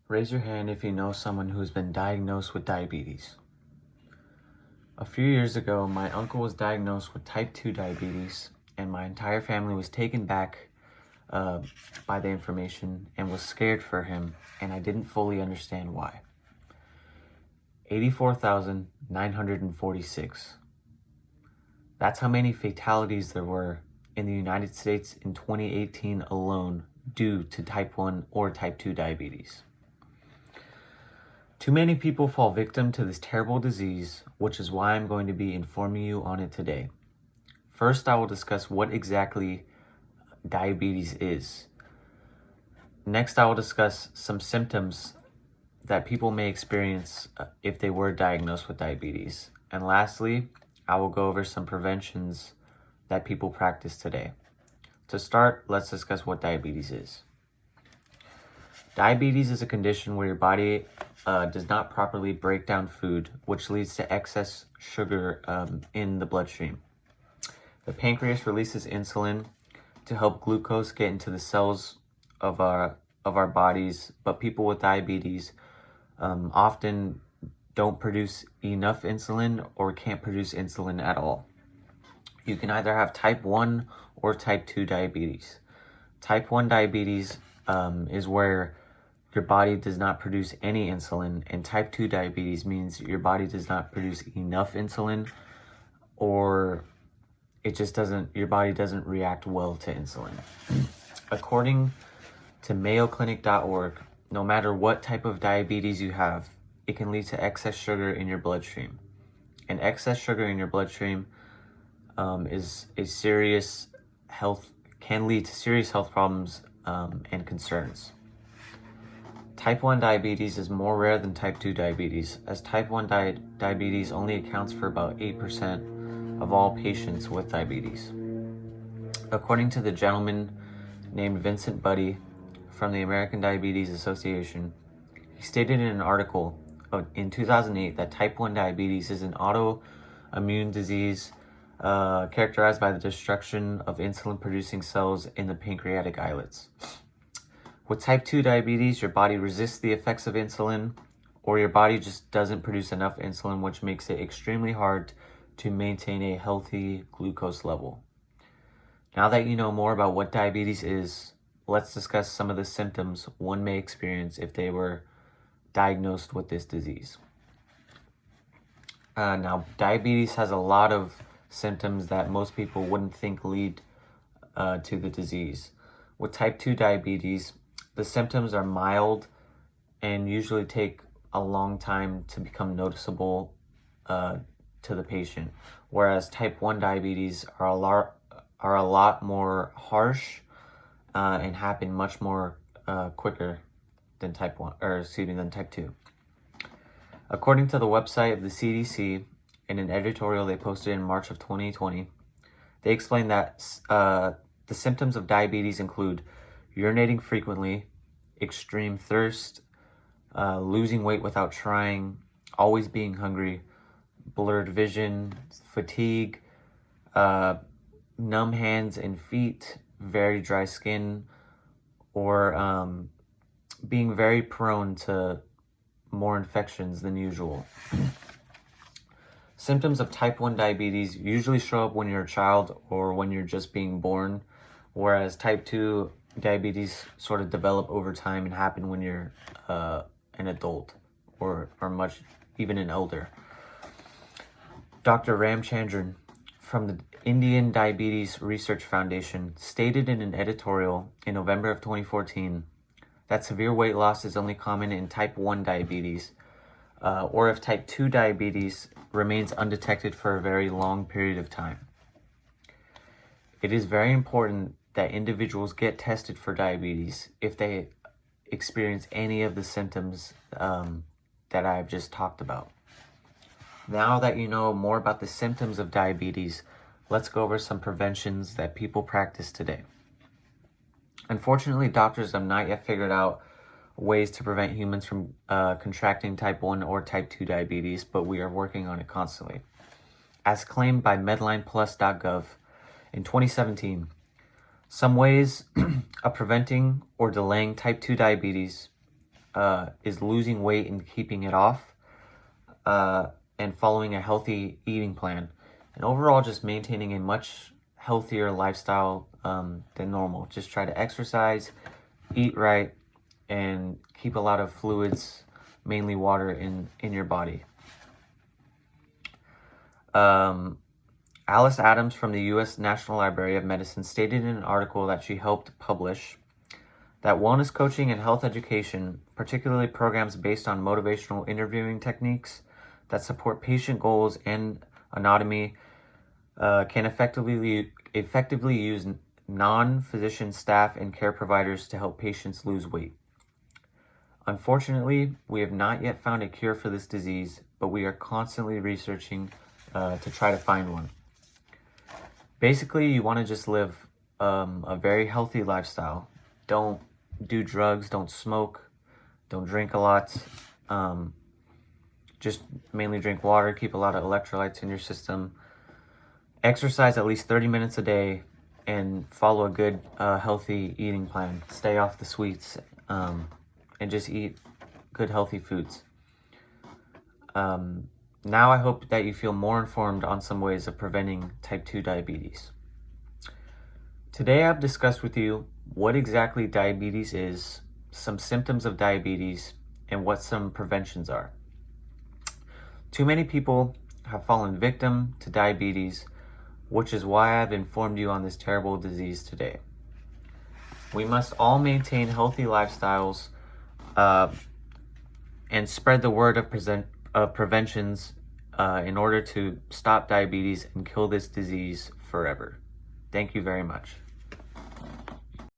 Raise your hand if you know someone who's been diagnosed with diabetes. A few years ago, my uncle was diagnosed with type 2 diabetes, and my entire family was taken back by the information and was scared for him, and I didn't fully understand why. 84,946. That's how many fatalities there were in the United States in 2018 alone due to type 1 or type 2 diabetes. Too many people fall victim to this terrible disease, which is why I'm going to be informing you on it today. First, I will discuss what exactly diabetes is. Next, I will discuss some symptoms that people may experience if they were diagnosed with diabetes. And lastly, I will go over some preventions that people practice today. To start, let's discuss what diabetes is. Diabetes is a condition where your body does not properly break down food, which leads to excess sugar in the bloodstream. The pancreas releases insulin to help glucose get into the cells of our bodies, but people with diabetes often don't produce enough insulin or can't produce insulin at all. You can either have type 1 or type 2 diabetes. Type 1 diabetes is where your body does not produce any insulin, and type 2 diabetes means your body does not produce enough insulin, or your body doesn't react well to insulin. According to MayoClinic.org, no matter what type of diabetes you have, it can lead to excess sugar in your bloodstream. And excess sugar in your bloodstream can lead to serious health problems and concerns. Type 1 diabetes is more rare than type 2 diabetes, as type 1 diabetes only accounts for about 8% of all patients with diabetes. According to the gentleman named Vincent Buddy from the American Diabetes Association, he stated in an article in 2008 that type 1 diabetes is an autoimmune disease characterized by the destruction of insulin-producing cells in the pancreatic islets. With type 2 diabetes, your body resists the effects of insulin, or your body just doesn't produce enough insulin, which makes it extremely hard to maintain a healthy glucose level. Now that you know more about what diabetes is, let's discuss some of the symptoms one may experience if they were diagnosed with this disease. Now, diabetes has a lot of symptoms that most people wouldn't think lead to the disease. With type 2 diabetes, the symptoms are mild and usually take a long time to become noticeable to the patient, whereas type 1 diabetes are a lot more harsh and happen much more quicker than type 2. According to the website of the CDC, in an editorial they posted in March of 2020, they explained that the symptoms of diabetes include urinating frequently, extreme thirst, losing weight without trying, always being hungry, blurred vision, fatigue, numb hands and feet, very dry skin, or being very prone to more infections than usual. Symptoms of type 1 diabetes usually show up when you're a child or when you're just being born, whereas type 2 diabetes sort of develop over time and happen when you're an adult or even an elder. Dr. Ramchandran from the Indian Diabetes Research Foundation stated in an editorial in November of 2014 that severe weight loss is only common in type 1 diabetes, or if type 2 diabetes remains undetected for a very long period of time. It is very important that individuals get tested for diabetes if they experience any of the symptoms that I've just talked about. Now that you know more about the symptoms of diabetes, let's go over some preventions that people practice today. Unfortunately, doctors have not yet figured out ways to prevent humans from contracting type 1 or type 2 diabetes, but we are working on it constantly. As claimed by MedlinePlus.gov in 2017, some ways of preventing or delaying type 2 diabetes is losing weight and keeping it off, and following a healthy eating plan, and overall just maintaining a much healthier lifestyle than normal. Just try to exercise, eat right, and keep a lot of fluids, mainly water, in your body. Alice Adams from the U.S. National Library of Medicine stated in an article that she helped publish that wellness coaching and health education, particularly programs based on motivational interviewing techniques that support patient goals and anatomy, can effectively use non-physician staff and care providers to help patients lose weight. Unfortunately, we have not yet found a cure for this disease, but we are constantly researching to try to find one. Basically, you want to just live a very healthy lifestyle. Don't do drugs, don't smoke, don't drink a lot. Just mainly drink water, keep a lot of electrolytes in your system. Exercise at least 30 minutes a day, and follow a good, healthy eating plan. Stay off the sweets, and just eat good, healthy foods. Now I hope that you feel more informed on some ways of preventing type 2 diabetes. Today I've discussed with you what exactly diabetes is, some symptoms of diabetes, and what some preventions are. Too many people have fallen victim to diabetes, which is why I've informed you on this terrible disease today. We must all maintain healthy lifestyles and spread the word of preventions in order to stop diabetes and kill this disease forever. Thank you very much.